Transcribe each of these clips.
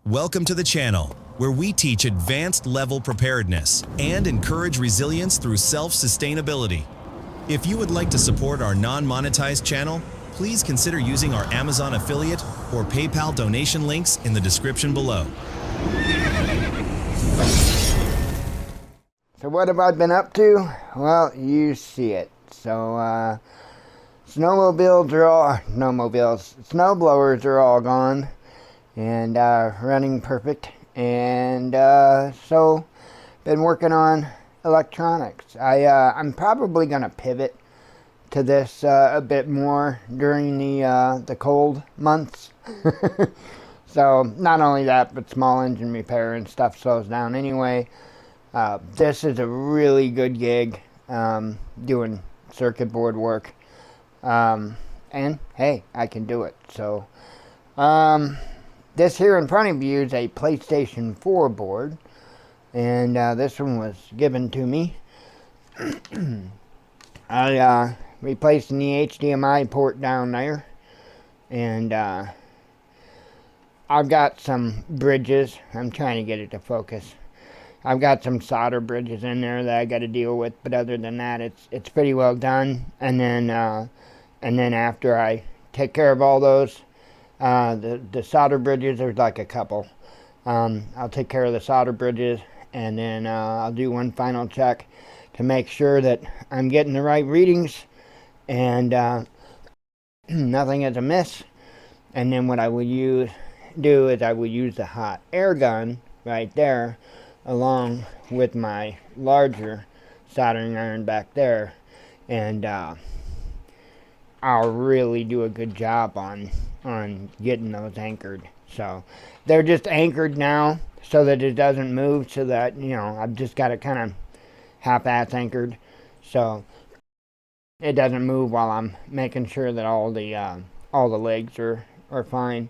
Welcome to the channel, where we teach advanced level preparedness and encourage resilience through self-sustainability. If you would like to support our non-monetized channel, please consider using our Amazon affiliate or PayPal donation links in the description below. So what have I been up to? Well, you see it. So snowblowers are all gone and running perfect. And so been working on electronics. I'm probably gonna pivot to this a bit more during the cold months. So not only that, but small engine repair and stuff slows down anyway. This is a really good gig, doing circuit board work, and hey, I can do it. So this here in front of you is a PlayStation 4 board, and this one was given to me. I replacing the HDMI port down there, and I've got some bridges. I'm trying to get it to focus. I've got some solder bridges in there that I got to deal with, but other than that, it's pretty well done. And then after I take care of all those, the solder bridges, there's like a couple. I'll take care of the solder bridges, and then I'll do one final check to make sure that I'm getting the right readings and nothing is amiss. And then what I will do is I will use the hot air gun right there, along with my larger soldering iron back there, and I'll really do a good job on getting those anchored. So they're just anchored now so that it doesn't move, so that, you know, I've just got it kind of half-ass anchored so it doesn't move while I'm making sure that all the legs are fine.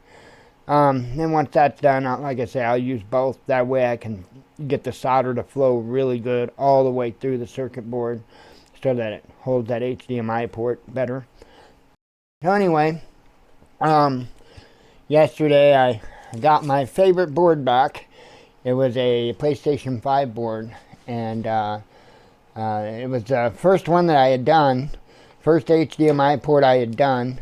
Then once that's done, like I say, I'll use both. That way I can get the solder to flow really good all the way through the circuit board so that it holds that HDMI port better. So anyway, yesterday I got my favorite board back. It was a PlayStation 5 board, and it was the first one that I had done, first HDMI port I had done.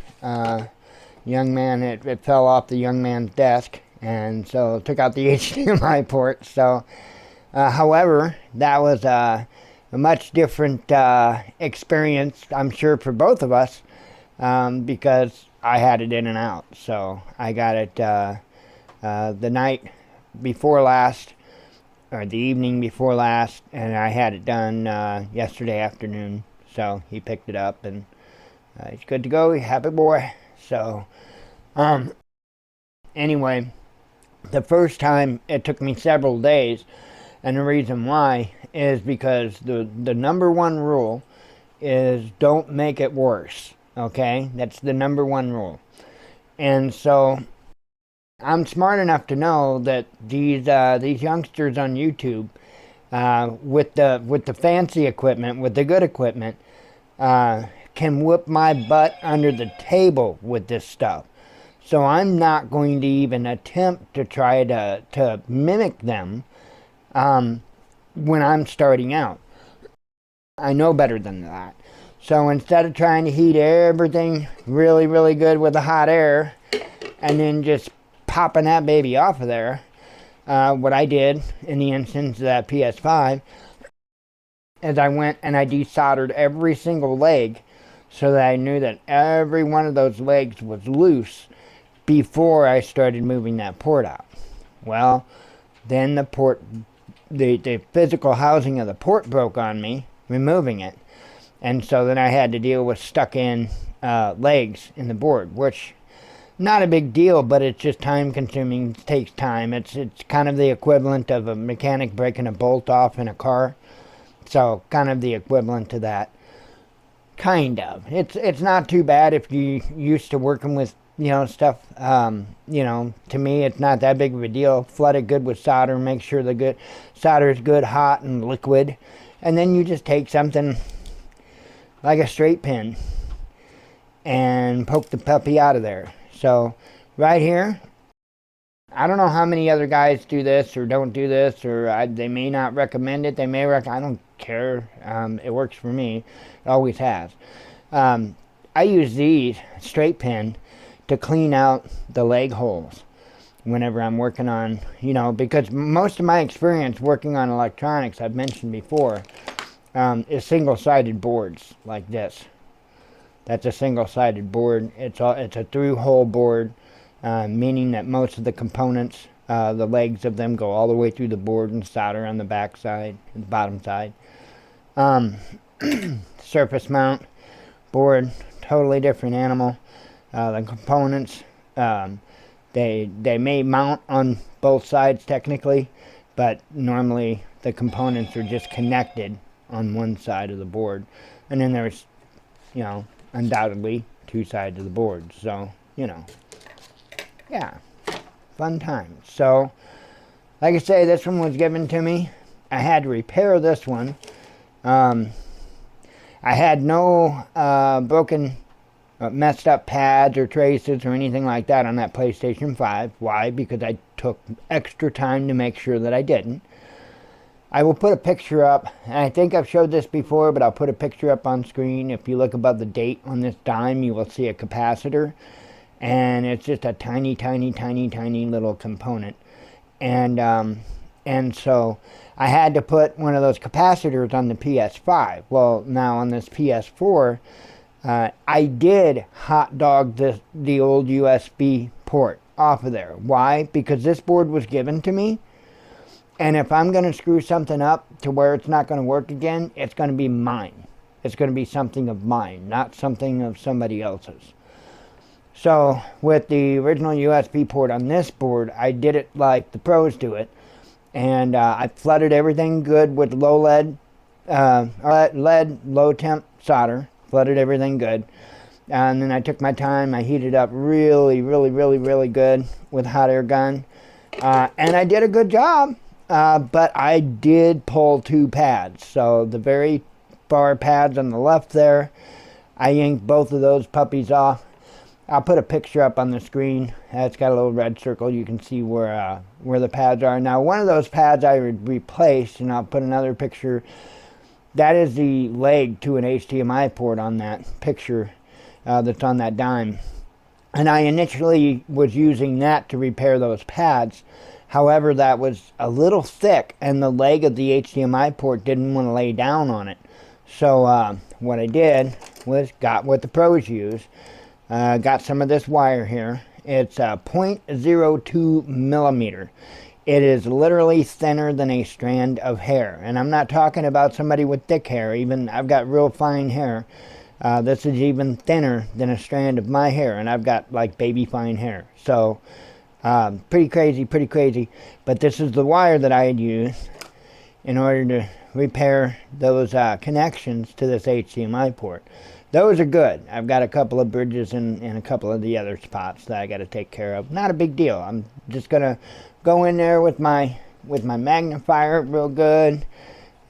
Young man, it fell off the young man's desk, and so took out the HDMI port. So however, that was a much different experience, I'm sure, for both of us, because I had it in and out. So I got it the night before last, or the evening before last, and I had it done yesterday afternoon. So he picked it up, and he's good to go. He's a happy boy. So anyway, the first time it took me several days, and the reason why is because the number one rule is don't make it worse. Okay, that's the number one rule. And so I'm smart enough to know that these youngsters on YouTube, with the fancy equipment, with the good equipment, can whip my butt under the table with this stuff. So I'm not going to even attempt to try to mimic them when I'm starting out. I know better than that. So instead of trying to heat everything really, really good with the hot air and then just popping that baby off of there, what I did in the instance of that PS5 is I went and I desoldered every single leg so that I knew that every one of those legs was loose before I started moving that port out. Well, then the physical housing of the port broke on me, removing it. And so then I had to deal with stuck in legs in the board, which not a big deal, but it's just time consuming. It takes time. It's kind of the equivalent of a mechanic breaking a bolt off in a car. So kind of the equivalent to that. Kind of. It's not too bad if you used to working with, you know, stuff. You know, to me, it's not that big of a deal. Flood it good with solder. Make sure the solder is good, hot, and liquid. And then you just take something like a straight pin and poke the puppy out of there. So right here, I don't know how many other guys do this or don't do this, or they may not recommend it. They may I don't care. It works for me. It always has. I use these straight pin to clean out the leg holes whenever I'm working on, because most of my experience working on electronics, I've mentioned before, is single-sided boards like this. That's a single-sided board. It's a through-hole board, meaning that most of the components, the legs of them, go all the way through the board and solder on the back side, the bottom side. Surface mount board, totally different animal. The components, they may mount on both sides technically, but normally the components are just connected on one side of the board. And then there's, undoubtedly two sides of the board. So, yeah, fun times. So, like I say, this one was given to me. I had to repair this one. I had no broken, messed up pads or traces or anything like that on that PlayStation 5. Why? Because I took extra time to make sure that I didn't. I will put a picture up, and I think I've showed this before, but I'll put a picture up on screen. If you look above the date on this dime, you will see a capacitor, and it's just a tiny, tiny, tiny, tiny little component. And so I had to put one of those capacitors on the PS5. Well, now on this PS4, I did hot dog the old USB port off of there. Why? Because this board was given to me. And if I'm going to screw something up to where it's not going to work again, it's going to be mine. It's going to be something of mine, not something of somebody else's. So with the original USB port on this board, I did it like the pros do it. And I flooded everything good with low lead, low temp solder. Flooded everything good. And then I took my time. I heated up really, really, really, really good with hot air gun. And I did a good job. But I did pull two pads. So the very far pads on the left there, I yanked both of those puppies off. I'll put a picture up on the screen. It's got a little red circle. You can see where the pads are. Now, one of those pads I replaced, and I'll put another picture. That is the leg to an HDMI port on that picture that's on that dime. And I initially was using that to repair those pads. However, that was a little thick, and the leg of the HDMI port didn't want to lay down on it. So what I did was got what the pros use. Got some of this wire here. It's 0.02 millimeter. It is literally thinner than a strand of hair. And I'm not talking about somebody with thick hair. Even I've got real fine hair. This is even thinner than a strand of my hair. And I've got like baby fine hair. So pretty crazy. But this is the wire that I had used in order to repair those connections to this HDMI port. Those are good. I've got a couple of bridges and a couple of the other spots that I got to take care of. Not a big deal. I'm just gonna go in there with my magnifier real good,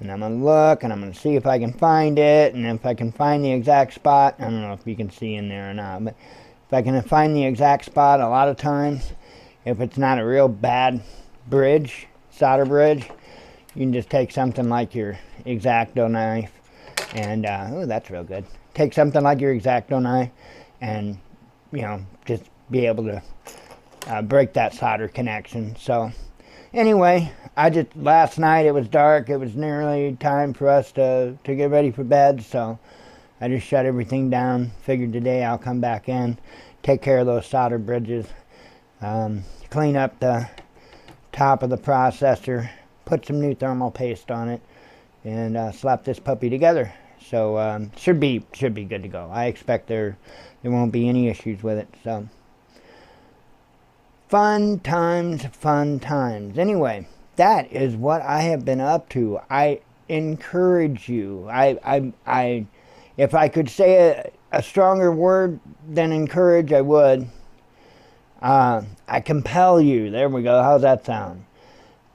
and I'm gonna look and I'm gonna see if I can find it. And if I can find the exact spot, I don't know if you can see in there or not, but if I can find the exact spot, a lot of times, if it's not a real bad bridge, solder bridge, you can just take something like your X-Acto knife, and oh, that's real good. Take something like your X-Acto knife and, just be able to break that solder connection. So anyway, last night it was dark. It was nearly time for us to get ready for bed. So I just shut everything down. Figured today I'll come back in, take care of those solder bridges, clean up the top of the processor, put some new thermal paste on it, and slap this puppy together. So should be good to go. I expect there won't be any issues with it. So fun times. Anyway, that is what I have been up to. I encourage you. I if I could say a stronger word than encourage, I would. I compel you. There we go. How's that sound?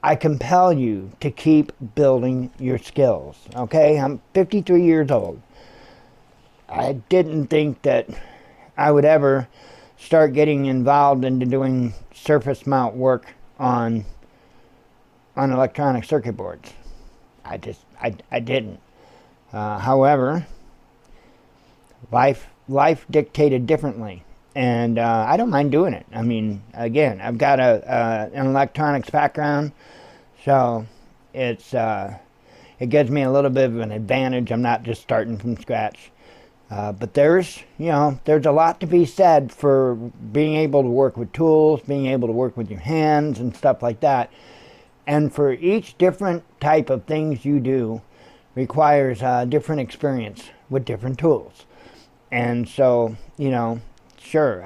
I compel you to keep building your skills. Okay? I'm 53 years old. I didn't think that I would ever start getting involved into doing surface mount work on electronic circuit boards. I didn't. However, life dictated differently, and I don't mind doing it. I mean, again, I've got an electronics background, so it gives me a little bit of an advantage. I'm not just starting from scratch. But there's a lot to be said for being able to work with tools, being able to work with your hands and stuff like that. And for each different type of things you do requires a different experience with different tools. And so, sure,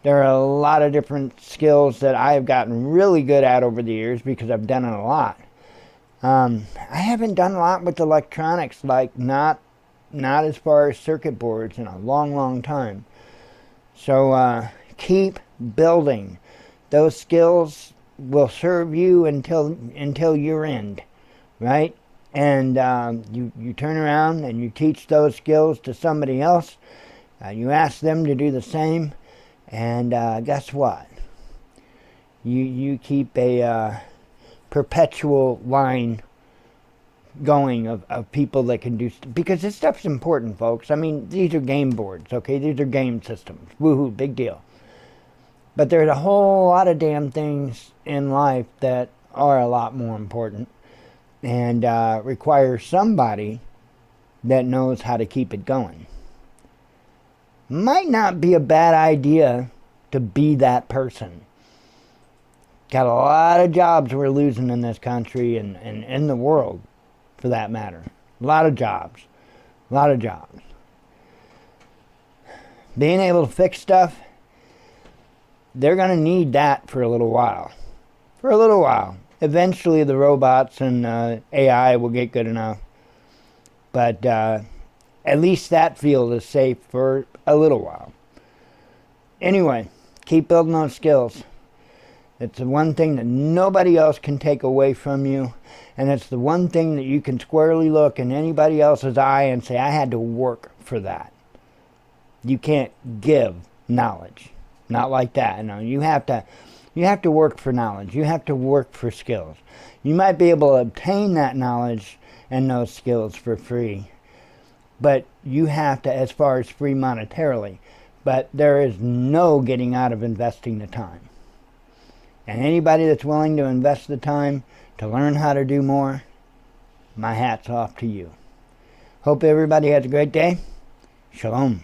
there are a lot of different skills that I've gotten really good at over the years because I've done it a lot. I haven't done a lot with electronics, like not as far as circuit boards, in a long time. So keep building. Those skills will serve you until your end, right? And you turn around and you teach those skills to somebody else. You ask them to do the same, and guess what? You keep a perpetual line going of people that can do because this stuff's important, folks. I mean, these are game boards, okay? These are game systems. Woohoo, big deal. But there's a whole lot of damn things in life that are a lot more important and require somebody that knows how to keep it going. Might not be a bad idea to be that person. Got a lot of jobs we're losing in this country and in the world, for that matter. A lot of jobs. Being able to fix stuff, they're going to need that for a little while. Eventually the robots and AI will get good enough. But at least that field is safe for a little while. Anyway, keep building those skills. It's the one thing that nobody else can take away from you. And it's the one thing that you can squarely look in anybody else's eye and say, I had to work for that. You can't give knowledge. Not like that. No, you have to work for knowledge. You have to work for skills. You might be able to obtain that knowledge and those skills for free. But you have to, as far as free monetarily. But there is no getting out of investing the time. And anybody that's willing to invest the time to learn how to do more, my hat's off to you. Hope everybody has a great day. Shalom.